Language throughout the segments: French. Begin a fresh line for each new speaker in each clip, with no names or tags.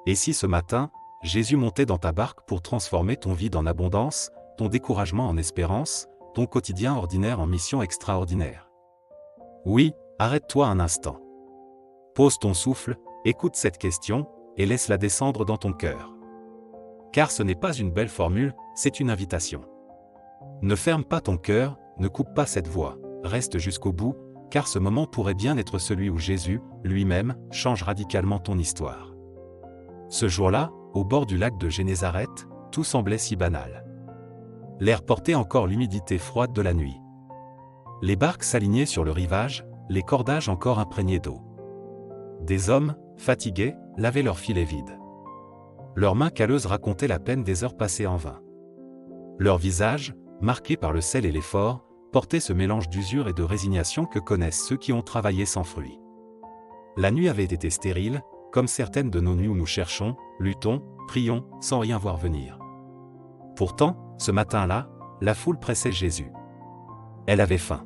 Et si ce matin, Jésus montait dans ta barque pour transformer ton vide en abondance, ton découragement en espérance, ton quotidien ordinaire en mission extraordinaire? Oui, arrête-toi un instant. Pose ton souffle, écoute cette question, et laisse-la descendre dans ton cœur. Car ce n'est pas une belle formule, c'est une invitation. Ne ferme pas ton cœur, ne coupe pas cette voie, reste jusqu'au bout, car ce moment pourrait bien être celui où Jésus, lui-même, change radicalement ton histoire. Ce jour-là, au bord du lac de Génézareth, tout semblait si banal. L'air portait encore l'humidité froide de la nuit. Les barques s'alignaient sur le rivage, les cordages encore imprégnés d'eau. Des hommes, fatigués, lavaient leurs filets vides. Leurs mains calleuses racontaient la peine des heures passées en vain. Leurs visages, marqués par le sel et l'effort, portaient ce mélange d'usure et de résignation que connaissent ceux qui ont travaillé sans fruit. La nuit avait été stérile, comme certaines de nos nuits où nous cherchons, luttons, prions, sans rien voir venir. Pourtant, ce matin-là, la foule pressait Jésus. Elle avait faim.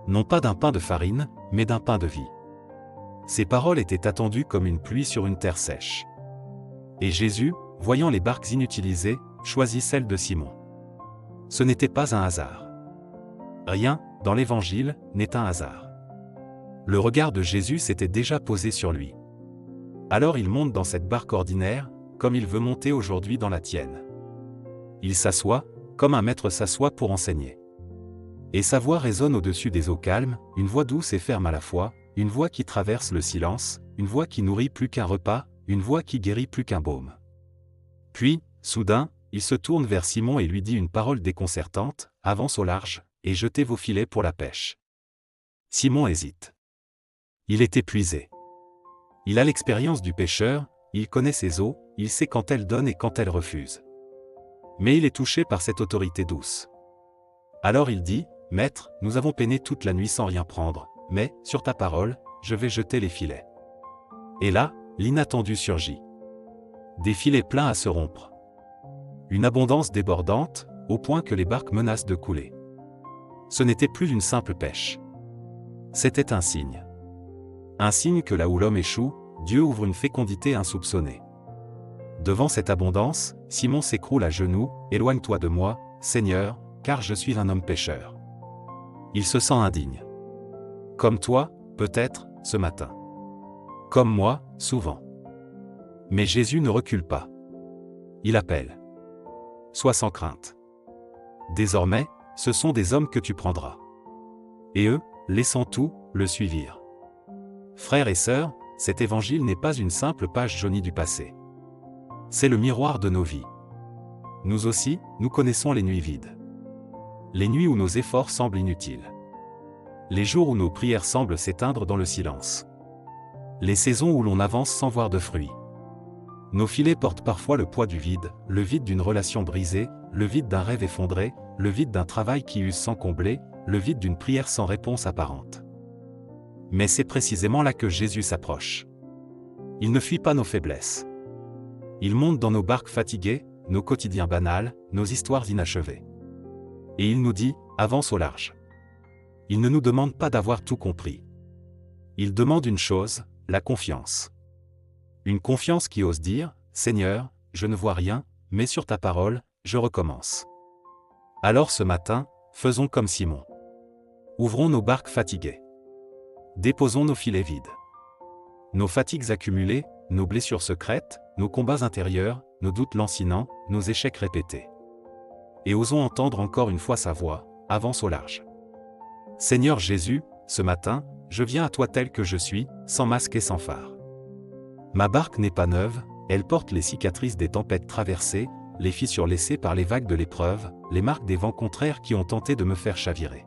Non pas d'un pain de farine, mais d'un pain de vie. Ses paroles étaient attendues comme une pluie sur une terre sèche. Et Jésus, voyant les barques inutilisées, choisit celle de Simon. Ce n'était pas un hasard. Rien, dans l'Évangile, n'est un hasard. Le regard de Jésus s'était déjà posé sur lui. Alors il monte dans cette barque ordinaire, comme il veut monter aujourd'hui dans la tienne. Il s'assoit, comme un maître s'assoit pour enseigner. Et sa voix résonne au-dessus des eaux calmes, une voix douce et ferme à la fois, une voix qui traverse le silence, une voix qui nourrit plus qu'un repas, une voix qui guérit plus qu'un baume. Puis, soudain, il se tourne vers Simon et lui dit une parole déconcertante, « Avance au large, et jetez vos filets pour la pêche. » Simon hésite. Il est épuisé. Il a l'expérience du pêcheur, il connaît ses eaux, il sait quand elles donnent et quand elles refusent. Mais il est touché par cette autorité douce. Alors il dit, « Maître, nous avons peiné toute la nuit sans rien prendre, mais, sur ta parole, je vais jeter les filets. » Et là, l'inattendu surgit. Des filets pleins à se rompre. Une abondance débordante, au point que les barques menacent de couler. Ce n'était plus une simple pêche. C'était un signe. Un signe que là où l'homme échoue, Dieu ouvre une fécondité insoupçonnée. Devant cette abondance, Simon s'écroule à genoux, « Éloigne-toi de moi, Seigneur, car je suis un homme pécheur. » Il se sent indigne. Comme toi, peut-être, ce matin. Comme moi, souvent. Mais Jésus ne recule pas. Il appelle. Sois sans crainte. Désormais, ce sont des hommes que tu prendras. Et eux, laissant tout, le suivirent. Frères et sœurs, cet évangile n'est pas une simple page jaunie du passé. C'est le miroir de nos vies. Nous aussi, nous connaissons les nuits vides. Les nuits où nos efforts semblent inutiles. Les jours où nos prières semblent s'éteindre dans le silence. Les saisons où l'on avance sans voir de fruits. Nos filets portent parfois le poids du vide, le vide d'une relation brisée, le vide d'un rêve effondré, le vide d'un travail qui use sans combler, le vide d'une prière sans réponse apparente. Mais c'est précisément là que Jésus s'approche. Il ne fuit pas nos faiblesses. Il monte dans nos barques fatiguées, nos quotidiens banals, nos histoires inachevées. Et il nous dit, avance au large. Il ne nous demande pas d'avoir tout compris. Il demande une chose, la confiance. Une confiance qui ose dire, Seigneur, je ne vois rien, mais sur ta parole, je recommence. Alors ce matin, faisons comme Simon. Ouvrons nos barques fatiguées. Déposons nos filets vides. Nos fatigues accumulées, nos blessures secrètes, nos combats intérieurs, nos doutes lancinants, nos échecs répétés. Et osons entendre encore une fois sa voix, avance au large. Seigneur Jésus, ce matin, je viens à toi tel que je suis, sans masque et sans phare. Ma barque n'est pas neuve, elle porte les cicatrices des tempêtes traversées, les fissures laissées par les vagues de l'épreuve, les marques des vents contraires qui ont tenté de me faire chavirer.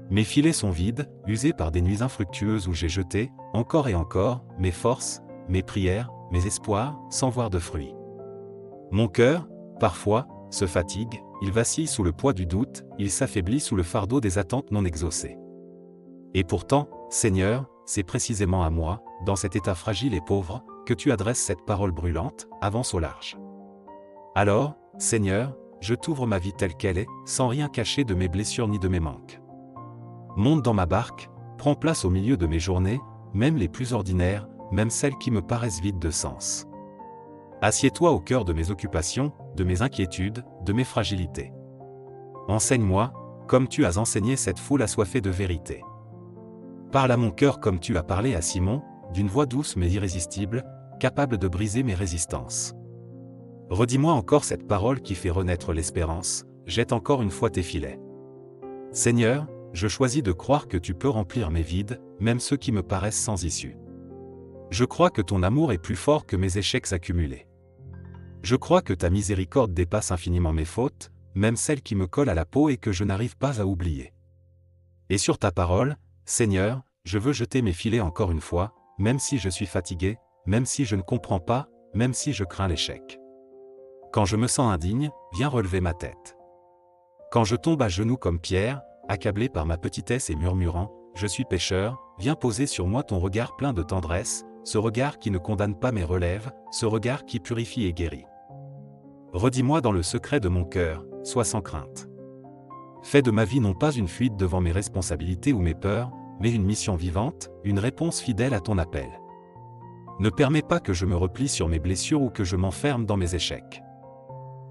Mes filets sont vides, usés par des nuits infructueuses où j'ai jeté, encore et encore, mes forces, mes prières, mes espoirs, sans voir de fruits. Mon cœur, parfois, se fatigue, il vacille sous le poids du doute, il s'affaiblit sous le fardeau des attentes non exaucées. Et pourtant, Seigneur, c'est précisément à moi, dans cet état fragile et pauvre, que tu adresses cette parole brûlante, avance au large. Alors, Seigneur, je t'ouvre ma vie telle qu'elle est, sans rien cacher de mes blessures ni de mes manques. Monte dans ma barque, prends place au milieu de mes journées, même les plus ordinaires, même celles qui me paraissent vides de sens. Assieds-toi au cœur de mes occupations, de mes inquiétudes, de mes fragilités. Enseigne-moi, comme tu as enseigné cette foule assoiffée de vérité. Parle à mon cœur comme tu as parlé à Simon, d'une voix douce mais irrésistible, capable de briser mes résistances. Redis-moi encore cette parole qui fait renaître l'espérance, jette encore une fois tes filets. Seigneur, je choisis de croire que tu peux remplir mes vides, même ceux qui me paraissent sans issue. Je crois que ton amour est plus fort que mes échecs accumulés. Je crois que ta miséricorde dépasse infiniment mes fautes, même celles qui me collent à la peau et que je n'arrive pas à oublier. Et sur ta parole, Seigneur, je veux jeter mes filets encore une fois, même si je suis fatigué, même si je ne comprends pas, même si je crains l'échec. Quand je me sens indigne, viens relever ma tête. Quand je tombe à genoux comme Pierre, accablé par ma petitesse et murmurant, je suis pécheur, viens poser sur moi ton regard plein de tendresse, ce regard qui ne condamne pas mais relève, ce regard qui purifie et guérit. Redis-moi dans le secret de mon cœur, sois sans crainte. Fais de ma vie non pas une fuite devant mes responsabilités ou mes peurs, mais une mission vivante, une réponse fidèle à ton appel. Ne permets pas que je me replie sur mes blessures ou que je m'enferme dans mes échecs.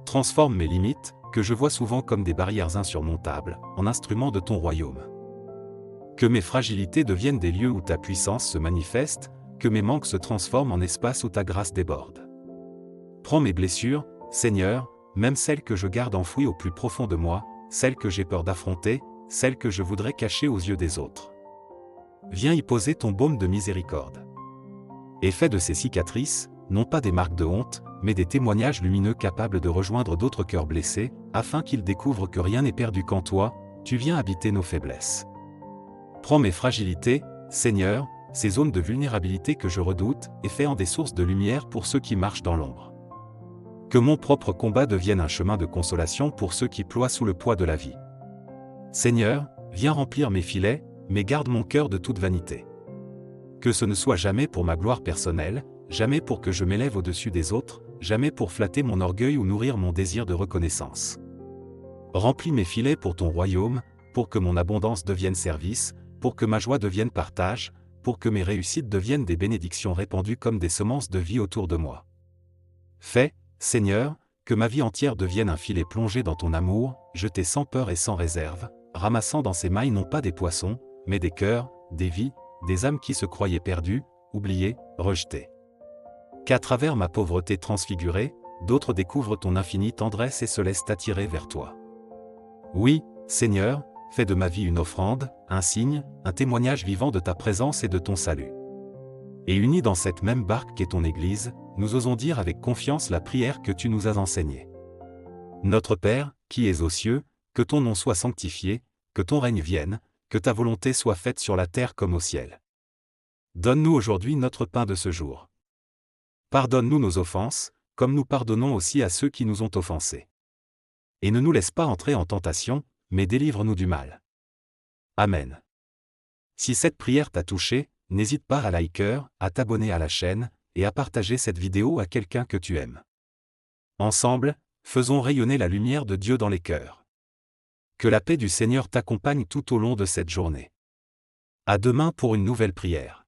Transforme mes limites, que je vois souvent comme des barrières insurmontables, en instruments de ton royaume. Que mes fragilités deviennent des lieux où ta puissance se manifeste, que mes manques se transforment en espaces où ta grâce déborde. Prends mes blessures, Seigneur, même celles que je garde enfouies au plus profond de moi, celles que j'ai peur d'affronter, celles que je voudrais cacher aux yeux des autres. Viens y poser ton baume de miséricorde. Et fais de ces cicatrices, non pas des marques de honte, mais des témoignages lumineux capables de rejoindre d'autres cœurs blessés, afin qu'ils découvrent que rien n'est perdu qu'en toi, tu viens habiter nos faiblesses. Prends mes fragilités, Seigneur, ces zones de vulnérabilité que je redoute, et fais-en des sources de lumière pour ceux qui marchent dans l'ombre. Que mon propre combat devienne un chemin de consolation pour ceux qui ploient sous le poids de la vie. Seigneur, viens remplir mes filets, mais garde mon cœur de toute vanité. Que ce ne soit jamais pour ma gloire personnelle, jamais pour que je m'élève au-dessus des autres, jamais pour flatter mon orgueil ou nourrir mon désir de reconnaissance. Remplis mes filets pour ton royaume, pour que mon abondance devienne service, pour que ma joie devienne partage, pour que mes réussites deviennent des bénédictions répandues comme des semences de vie autour de moi. Fais, Seigneur, que ma vie entière devienne un filet plongé dans ton amour, jeté sans peur et sans réserve, ramassant dans ses mailles non pas des poissons, mais des cœurs, des vies, des âmes qui se croyaient perdues, oubliées, rejetées. Qu'à travers ma pauvreté transfigurée, d'autres découvrent ton infinie tendresse et se laissent attirer vers toi. Oui, Seigneur, fais de ma vie une offrande, un signe, un témoignage vivant de ta présence et de ton salut. Et unis dans cette même barque qu'est ton Église, nous osons dire avec confiance la prière que tu nous as enseignée. Notre Père, qui es aux cieux, que ton nom soit sanctifié, que ton règne vienne, que ta volonté soit faite sur la terre comme au ciel. Donne-nous aujourd'hui notre pain de ce jour. Pardonne-nous nos offenses, comme nous pardonnons aussi à ceux qui nous ont offensés. Et ne nous laisse pas entrer en tentation, mais délivre-nous du mal. Amen. Si cette prière t'a touché, n'hésite pas à liker, à t'abonner à la chaîne, et à partager cette vidéo à quelqu'un que tu aimes. Ensemble, faisons rayonner la lumière de Dieu dans les cœurs. Que la paix du Seigneur t'accompagne tout au long de cette journée. À demain pour une nouvelle prière.